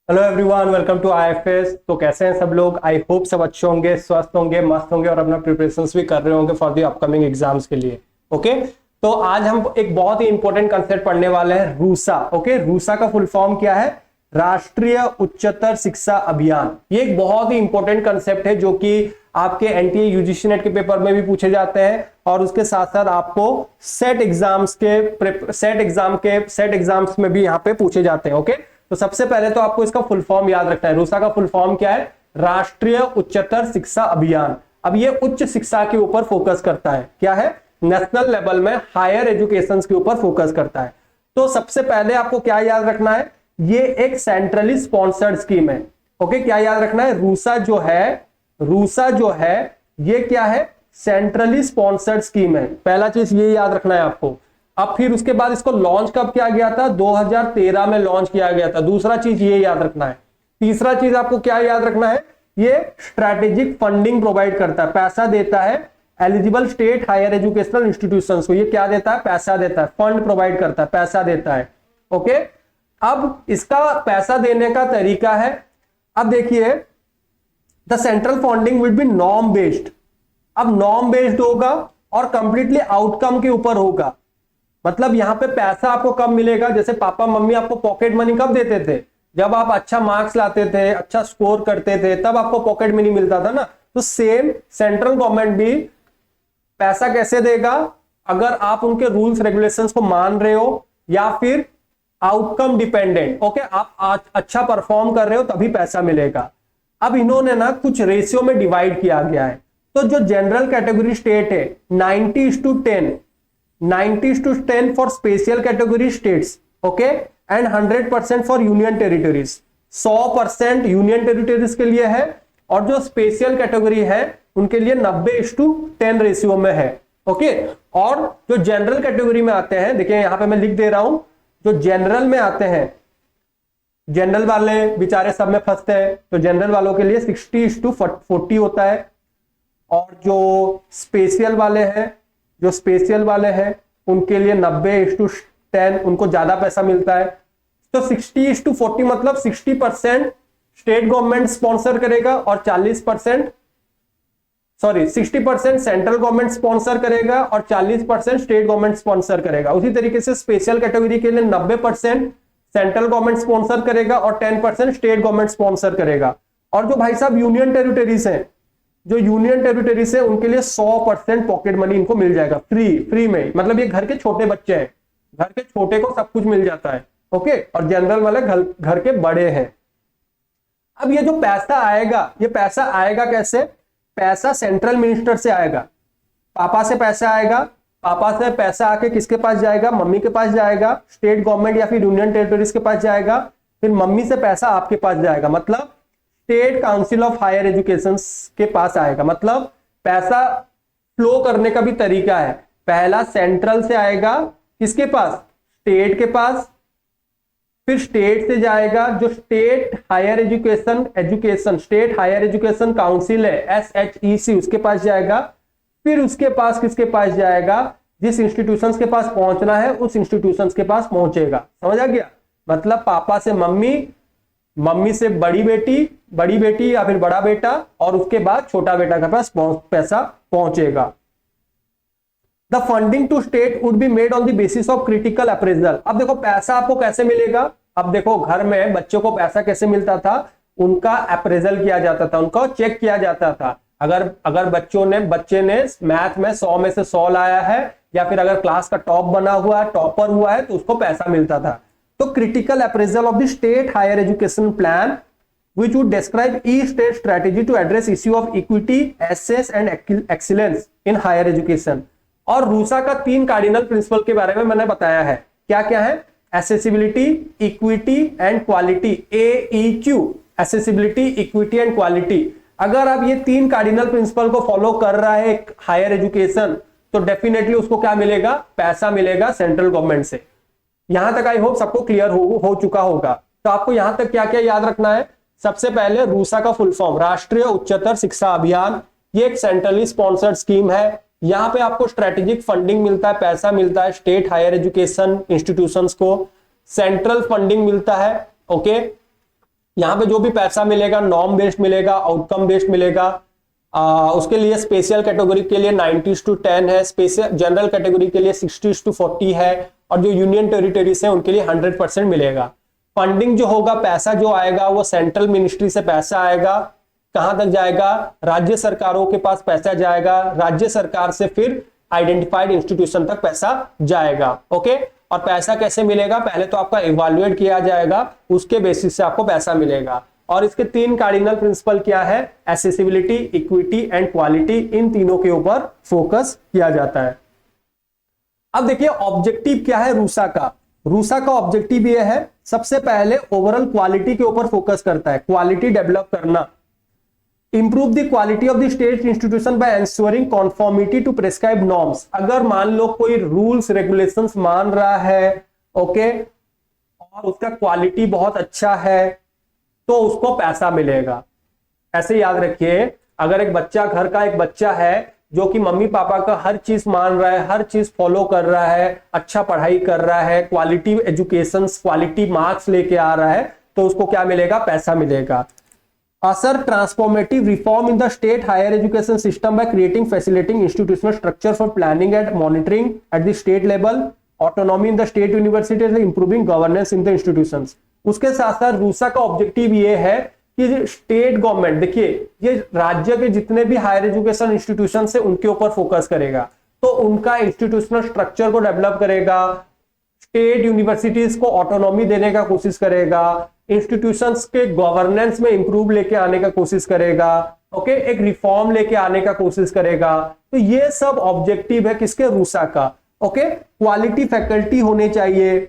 Hello everyone, welcome to IFS. तो कैसे हैं सब लोग? आई होप सब अच्छे होंगे, स्वस्थ होंगे, मस्त होंगे और अपना प्रिपरेशंस भी कर रहे होंगे फॉर द अपकमिंग एग्जाम्स के लिए। ओके, तो आज हम एक बहुत ही इंपॉर्टेंट कंसेप्ट पढ़ने वाले हैं, रूसा। ओके, रूसा का फुल फॉर्म क्या है? राष्ट्रीय उच्चतर शिक्षा अभियान। ये एक बहुत ही इंपॉर्टेंट कंसेप्ट है जो कि आपके एनटीए यूजीसी नेट के पेपर में भी पूछे जाते हैं और उसके साथ साथ आपको सेट एग्जाम्स में भी यहाँ पे पूछे जाते हैं। ओके, तो सबसे पहले तो आपको इसका फुल फॉर्म याद रखना है। रूसा का फुल फॉर्म क्या है? राष्ट्रीय उच्चतर शिक्षा अभियान। अब ये उच्च शिक्षा के ऊपर फोकस करता है। क्या है? नेशनल लेवल में हायर एजुकेशन के ऊपर फोकस करता है। तो सबसे पहले आपको क्या याद रखना है? ये एक सेंट्रली स्पॉन्सर्ड स्कीम है। ओके, क्या याद रखना है? रूसा जो है ये क्या है? सेंट्रली स्पॉन्सर्ड स्कीम है। पहला चीज ये याद रखना है आपको। अब फिर उसके बाद इसको लॉन्च कब किया गया था? 2013 में लॉन्च किया गया था। दूसरा चीज ये याद रखना है। तीसरा चीज आपको क्या याद रखना है? ये स्ट्रैटेजिक फंडिंग प्रोवाइड करता है, पैसा देता है eligible state higher educational institutions को। ये क्या देता है? पैसा देता है, फंड प्रोवाइड करता है, पैसा देता है। ओके, अब इसका पैसा देने का तरीका है, अब देखिए, the central funding will be norm based. अब नॉर्म बेस्ड होगा और कंप्लीटली आउटकम के ऊपर होगा। मतलब यहां पे पैसा आपको कब मिलेगा? जैसे पापा मम्मी आपको पॉकेट मनी कब देते थे? जब आप अच्छा मार्क्स लाते थे, अच्छा स्कोर करते थे, तब आपको पॉकेट मनी मिलता था ना। तो सेम सेंट्रल गवर्नमेंट भी पैसा कैसे देगा? अगर आप उनके रूल्स रेगुलेशंस को मान रहे हो या फिर आउटकम डिपेंडेंट। ओके, आप अच्छा परफॉर्म कर रहे हो तभी पैसा मिलेगा। अब इन्होंने ना कुछ रेशियो में डिवाइड किया गया है। तो जो जनरल कैटेगरी स्टेट है 90:10 for special category states, okay, and 100% for union territories. 100% union territories के लिए है और जो स्पेशल कैटेगरी है उनके लिए 90:10 रेशियो में है। ओके, और जो जनरल कैटेगरी में आते हैं, देखिए यहां पे मैं लिख दे रहा हूं, जो जनरल में आते हैं, जनरल वाले बेचारे सब में फंसते हैं, तो जनरल वालों के लिए 60:40 होता है। और जो स्पेशल वाले हैं उनके लिए 90:10, उनको ज्यादा पैसा मिलता है। तो 60:40 मतलब 60% स्टेट गवर्नमेंट स्पॉन्सर करेगा और 60% सेंट्रल गवर्नमेंट स्पॉन्सर करेगा और 40% स्टेट गवर्नमेंट स्पॉन्सर करेगा। उसी तरीके से स्पेशल कैटेगरी के लिए 90% सेंट्रल गवर्नमेंट स्पॉन्सर करेगा और 10% स्टेट गवर्नमेंट स्पॉन्सर करेगा। और जो भाई साहब यूनियन टेरिटरीज हैं, उनके लिए 100% पॉकेट मनी इनको मिल जाएगा, फ्री में। मतलब ये घर के छोटे बच्चे हैं, घर के छोटे को सब कुछ मिल जाता है। ओके, और जनरल वाले घर के बड़े हैं। अब ये जो पैसा आएगा, ये पैसा आएगा कैसे? पैसा सेंट्रल मिनिस्टर से आएगा। पापा से पैसा आएगा, पापा से पैसा आके किसके पास जाएगा? मम्मी के पास जाएगा, स्टेट गवर्नमेंट या फिर यूनियन टेरिटरीज के पास जाएगा, फिर मम्मी से पैसा आपके पास जाएगा, मतलब state council of higher education के पास आएगा। मतलब पैसा फ्लो करने का भी तरीका है। पहला सेंट्रल से आएगा, किसके पास? स्टेट के पास, फिर स्टेट से जाएगा जो स्टेट हायर एजुकेशन काउंसिल है SHEC, उसके पास जाएगा। फिर उसके पास किसके पास जाएगा? जिस इंस्टीट्यूशंस के पास पहुंचना है उस इंस्टीट्यूशंस के पास पहुंचेगा। समझ आ गया? मतलब पापा से मम्मी, मम्मी से बड़ी बेटी या फिर बड़ा बेटा, और उसके बाद छोटा बेटा के पास पैसा पहुंचेगा। The funding to state would be made on the basis of critical appraisal. अब देखो पैसा आपको कैसे मिलेगा? अब देखो घर में बच्चों को पैसा कैसे मिलता था? उनका अप्रेजल किया जाता था, उनको चेक किया जाता था। अगर बच्चे ने मैथ में 100 में से 100 लाया है या फिर अगर क्लास का टॉपर हुआ है तो उसको पैसा मिलता था। तो critical appraisal of the state higher education plan which would describe each state strategy to address issue of equity, access and excellence in higher education। और रूसा का 3 कार्डिनल प्रिंसिपल के बारे में मैंने बताया है। क्या क्या है? Accessibility, equity and quality, AEQ, accessibility, equity and quality. अगर आप ये 3 कार्डिनल प्रिंसिपल को फॉलो कर रहा है एक हायर एजुकेशन, तो डेफिनेटली उसको क्या मिलेगा? पैसा मिलेगा सेंट्रल गवर्नमेंट से। यहां तक आई होप सबको क्लियर हो चुका होगा। तो आपको यहां तक क्या क्या याद रखना है? सबसे पहले रूसा का फुल फॉर्म राष्ट्रीय उच्चतर शिक्षा अभियान, ये एक सेंट्रली स्पॉन्सर्ड स्कीम है। यहां पे आपको स्ट्रेटेजिक फंडिंग मिलता है, पैसा मिलता है स्टेट हायर एजुकेशन इंस्टीट्यूशंस को, सेंट्रल फंडिंग मिलता है। ओके, यहाँ पे जो भी पैसा मिलेगा नॉर्म बेस्ड मिलेगा, आउटकम बेस्ड मिलेगा। उसके लिए स्पेशल कैटेगरी के लिए 90:10 है, स्पेशल जनरल कैटेगरी के लिए 60:40 है, और जो यूनियन टेरिटरीज है उनके लिए 100% मिलेगा। फंडिंग जो होगा, पैसा जो आएगा वो सेंट्रल मिनिस्ट्री से पैसा आएगा, कहां तक जाएगा, राज्य सरकारों के पास पैसा जाएगा, राज्य सरकार से फिर आइडेंटिफाइड इंस्टीट्यूशन तक पैसा जाएगा। ओके, और पैसा कैसे मिलेगा, पहले तो आपका इवैल्यूएट किया जाएगा, उसके बेसिस से आपको पैसा मिलेगा। और इसके 3 कार्डिनल प्रिंसिपल क्या है, एक्सेसिबिलिटी, इक्विटी एंड क्वालिटी, इन तीनों के ऊपर फोकस किया जाता है। अब देखिए ऑब्जेक्टिव क्या है रूसा का। रूसा का ऑब्जेक्टिव ये है, सबसे पहले ओवरऑल क्वालिटी के ऊपर फोकस करता है, क्वालिटी डेवलप करना। Improve the quality of the state institution by ensuring conformity to prescribe norms. अगर मान लो कोई रूल्स रेगुलेशंस मान रहा है, ओके, और उसका क्वालिटी बहुत अच्छा है, तो उसको पैसा मिलेगा। ऐसे याद रखिए, अगर एक बच्चा, घर का एक बच्चा है जो कि मम्मी पापा का हर चीज मान रहा है, हर चीज फॉलो कर रहा है, अच्छा पढ़ाई कर रहा है, क्वालिटी एजुकेशन, क्वालिटी मार्क्स लेके आ रहा है, तो उसको क्या मिलेगा, पैसा मिलेगा। असर transformative reform in the state higher education system by creating facilitating institutional structure for planning and monitoring at the state level, autonomy in the state universities, improving governance in the institutions. उसके साथ साथ रूसा का objective ये है कि state government, देखिए ये राज्य के जितने भी हायर एजुकेशन इंस्टीट्यूशन है उनके ऊपर फोकस करेगा, तो उनका इंस्टीट्यूशनल स्ट्रक्चर को डेवलप करेगा, स्टेट यूनिवर्सिटीज को ऑटोनॉमी देने का कोशिश करेगा, इंस्टीट्यूशंस के गवर्नेंस में इंप्रूव लेके आने का कोशिश करेगा, ओके, एक रिफॉर्म लेके आने का कोशिश करेगा। तो ये सब ऑब्जेक्टिव है किसके, रूसा का। ओके, क्वालिटी फैकल्टी होने चाहिए,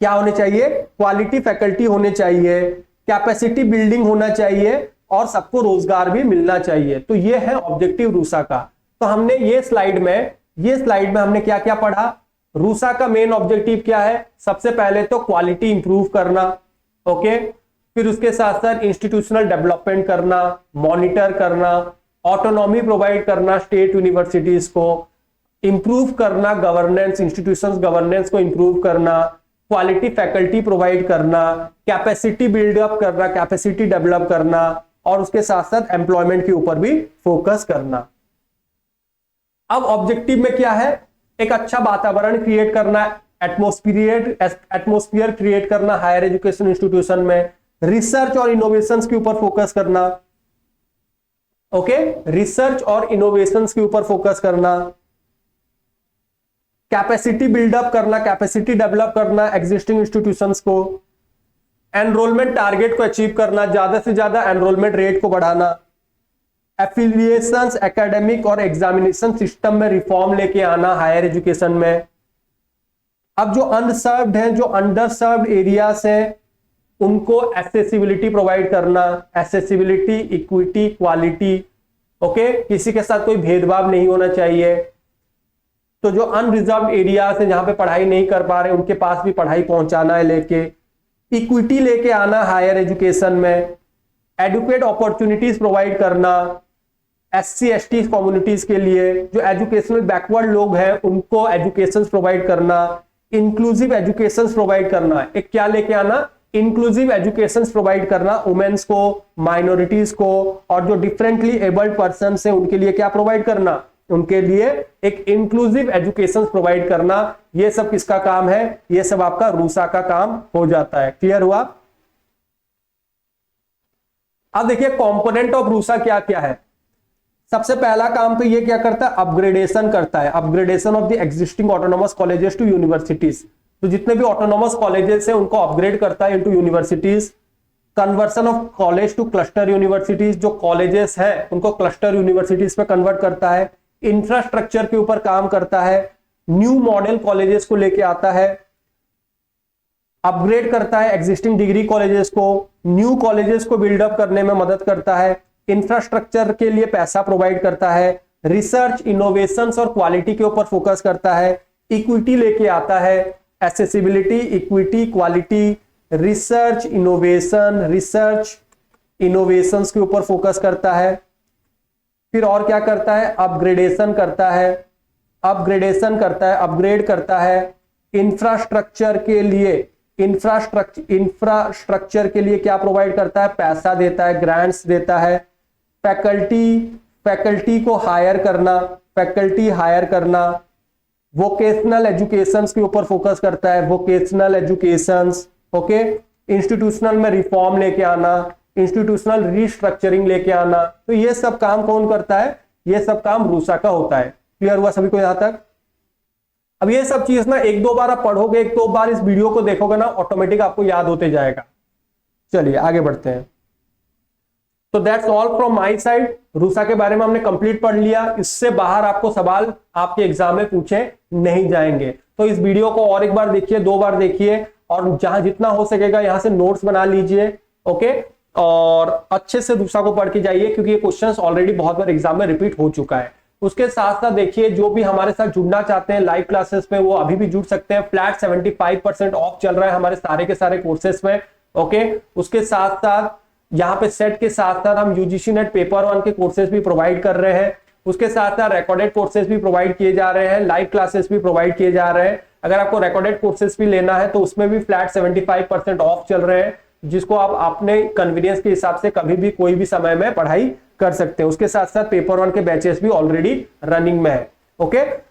क्या होने चाहिए, क्वालिटी फैकल्टी होने चाहिए, कैपेसिटी बिल्डिंग होना चाहिए, और सबको रोजगार भी मिलना चाहिए। तो ये है ऑब्जेक्टिव रूसा का। तो हमने ये स्लाइड में हमने क्या क्या पढ़ा, रूसा का मेन ऑब्जेक्टिव क्या है, सबसे पहले तो क्वालिटी इंप्रूव करना, ओके, फिर उसके साथ साथ इंस्टीट्यूशनल डेवलपमेंट करना, मॉनिटर करना, ऑटोनॉमी प्रोवाइड करना स्टेट यूनिवर्सिटीज को, इंप्रूव करना गवर्नेंस, इंस्टीट्यूशंस गवर्नेंस को इंप्रूव करना, क्वालिटी फैकल्टी प्रोवाइड करना, कैपेसिटी बिल्डअप करना, कैपेसिटी डेवलप करना, और उसके साथ साथ एम्प्लॉयमेंट के ऊपर भी फोकस करना। अब ऑब्जेक्टिव में क्या है, एक अच्छा वातावरण क्रिएट करना, एटमॉस्फेयर क्रिएट करना हायर एजुकेशन इंस्टीट्यूशन में, रिसर्च और इनोवेशंस के ऊपर फोकस करना, ओके, रिसर्च और इनोवेशंस के ऊपर फोकस करना, कैपेसिटी बिल्डअप करना, कैपेसिटी डेवलप करना एग्जिस्टिंग इंस्टीट्यूशंस को, एनरोलमेंट टारगेट को अचीव करना, ज्यादा से ज्यादा एनरोलमेंट रेट को बढ़ाना, एफिलिएशंस, एकेडमिक और एग्जामिनेशन सिस्टम में रिफॉर्म लेके आना हायर एजुकेशन में। अब जो अनसर्व्ड हैं, जो अंडरसर्व्ड एरियाज हैं, उनको एक्सेसिबिलिटी प्रोवाइड करना, एक्सेसिबिलिटी, इक्विटी, क्वालिटी, ओके, किसी के साथ कोई भेदभाव नहीं होना चाहिए। तो जो अनरिजर्व्ड एरियाज हैं, जहां पे पढ़ाई नहीं कर पा रहे, उनके पास भी पढ़ाई पहुंचाना है लेके, इक्विटी लेके आना हायर एजुकेशन में, एडुकेट अपॉर्चुनिटीज प्रोवाइड करना SC ST कम्युनिटीज के लिए, जो एजुकेशनल बैकवर्ड लोग हैं उनको एजुकेशन प्रोवाइड करना, इंक्लूसिव एजुकेशन प्रोवाइड करना, एक क्या लेके आना, इंक्लूसिव एजुकेशन प्रोवाइड करना, वुमेन्स को, माइनॉरिटीज को, और जो डिफरेंटली एबल्ड पर्सन है उनके लिए क्या प्रोवाइड करना, उनके लिए एक इंक्लूसिव एजुकेशन प्रोवाइड करना। ये सब किसका काम है, ये सब आपका रूसा का काम हो जाता है। क्लियर हुआ। अब देखिए कंपोनेंट ऑफ रूसा क्या क्या है। सबसे पहला काम तो ये क्या करता है, अपग्रेडेशन करता है, upgradation of the existing autonomous colleges to universities. तो जितने भी ऑटोनोमस कॉलेजेस हैं उनको अपग्रेड करता है into universities. Conversion of college two cluster universities, जो कॉलेजेस है उनको क्लस्टर यूनिवर्सिटीज पे कन्वर्ट करता है। इंफ्रास्ट्रक्चर के ऊपर काम करता है, न्यू मॉडल कॉलेजेस को लेके आता है, अपग्रेड करता है एग्जिस्टिंग डिग्री कॉलेजेस को, न्यू कॉलेजेस को बिल्डअप करने में मदद करता है, इंफ्रास्ट्रक्चर के लिए पैसा प्रोवाइड करता है, रिसर्च, इनोवेशंस और क्वालिटी के ऊपर फोकस करता है, इक्विटी लेके आता है, accessibility, equity, quality, research innovations के ऊपर फोकस करता है। फिर और क्या करता है, अपग्रेड करता है, इंफ्रास्ट्रक्चर के लिए इंफ्रास्ट्रक्चर के लिए क्या प्रोवाइड करता है, पैसा देता है, ग्रांट्स देता है। फैकल्टी को हायर करना, वोकेशनल एजुकेशंस के ऊपर फोकस करता है, वोकेशनल एजुकेशंस, ओके। इंस्टीट्यूशनल में रिफॉर्म लेके आना, इंस्टीट्यूशनल रिस्ट्रक्चरिंग लेके आना, तो ये सब काम कौन करता है, ये सब काम रूसा का होता है। क्लियर हुआ सभी को यहां तक? अब ये सब चीज ना एक दो बार आप पढ़ोगे, एक दो बार इस वीडियो को देखोगे ना, ऑटोमेटिक आपको याद होते जाएगा। चलिए आगे बढ़ते हैं। तो that's all from my side. RUSA के बारे में हमने कंप्लीट पढ़ लिया। इससे बाहर आपको सवाल आपके एग्जाम में पूछे नहीं जाएंगे। तो इस वीडियो को और एक बार देखिए, दो बार देखिए, और जहां जितना हो सकेगा यहां से नोट्स बना लीजिए, ओके। और अच्छे से रूसा को पढ़ के जाइए, क्योंकि ये क्वेश्चंस ऑलरेडी बहुत बार एग्जाम में रिपीट हो चुका है। उसके साथ साथ देखिए, जो भी हमारे साथ जुड़ना चाहते हैं लाइव क्लासेस में, वो अभी भी जुड़ सकते हैं। फ्लैट 75% ऑफ चल रहा है हमारे सारे के सारे कोर्सेस में, ओके। उसके साथ साथ यहाँ पे सेट के साथ साथ हम यूजीसी नेट पेपर 1 के कोर्सेज भी प्रोवाइड कर रहे हैं। उसके साथ साथ रिकॉर्डेड कोर्सेज भी प्रोवाइड किए जा रहे हैं, लाइव क्लासेस भी प्रोवाइड किए जा रहे हैं। अगर आपको रिकॉर्डेड कोर्सेज भी लेना है तो उसमें भी फ्लैट 75% ऑफ चल रहे हैं, जिसको आप अपने कन्वीनियंस के हिसाब से कभी भी कोई भी समय में पढ़ाई कर सकते हैं। उसके साथ साथ पेपर 1 के बैचेस भी ऑलरेडी रनिंग में है, ओके।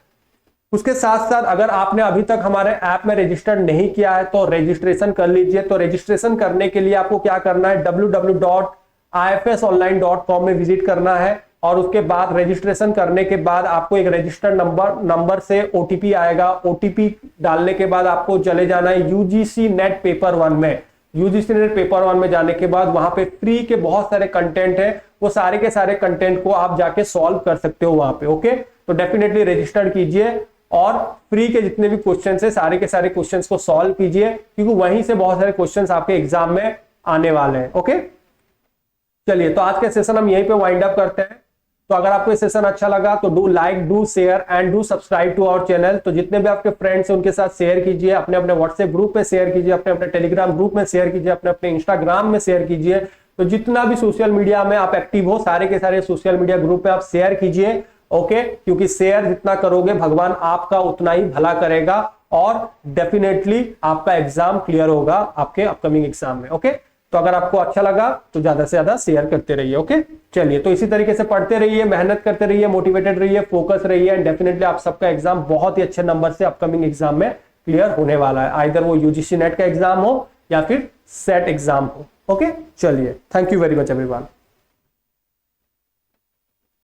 उसके साथ साथ अगर आपने अभी तक हमारे ऐप में रजिस्टर नहीं किया है तो रजिस्ट्रेशन कर लीजिए। तो रजिस्ट्रेशन करने के लिए आपको क्या करना है, www.ifsonline.com में विजिट करना है, और उसके बाद रजिस्ट्रेशन करने के बाद आपको एक रजिस्टर्ड नंबर से ओटीपी आएगा। ओटीपी डालने के बाद आपको चले जाना है यूजीसी नेट पेपर 1 में। यूजीसी नेट पेपर 1 में जाने के बाद वहां पे फ्री के बहुत सारे कंटेंट है, वो सारे के सारे कंटेंट को आप जाके सॉल्व कर सकते हो वहां पे, ओके। तो डेफिनेटली रजिस्टर्ड कीजिए और फ्री के जितने भी क्वेश्चन है सारे के सारे क्वेश्चंस को सॉल्व कीजिए, क्योंकि वहीं से बहुत सारे क्वेश्चंस आपके एग्जाम में आने वाले हैं, ओके। चलिए, तो आज का सेशन हम यहीं पे वाइंड अप करते हैं। तो अगर आपको ये सेशन अच्छा लगा तो do like, do share and do subscribe to our channel. तो जितने भी आपके फ्रेंड्स हैं उनके साथ शेयर कीजिए, अपने अपने व्हाट्सएप ग्रुप में शेयर कीजिए, अपने अपने टेलीग्राम ग्रुप में शेयर कीजिए, अपने अपने इंस्टाग्राम में शेयर कीजिए। तो जितना भी सोशल मीडिया में आप एक्टिव हो, सारे के सारे सोशल मीडिया ग्रुप पे आप शेयर कीजिए, ओके। क्योंकि शेयर जितना करोगे भगवान आपका उतना ही भला करेगा, और डेफिनेटली आपका एग्जाम क्लियर होगा आपके अपकमिंग एग्जाम में, ओके। तो अगर आपको अच्छा लगा तो ज्यादा से ज्यादा शेयर करते रहिए, ओके। चलिए, तो इसी तरीके से पढ़ते रहिए, मेहनत करते रहिए, मोटिवेटेड रहिए, फोकस रहिए, एंड डेफिनेटली आप सबका एग्जाम बहुत ही अच्छे नंबर से अपकमिंग एग्जाम में क्लियर होने वाला है, आइदर वो यूजीसी नेट का एग्जाम हो या फिर सेट एग्जाम हो, ओके। चलिए, thank you very much everyone.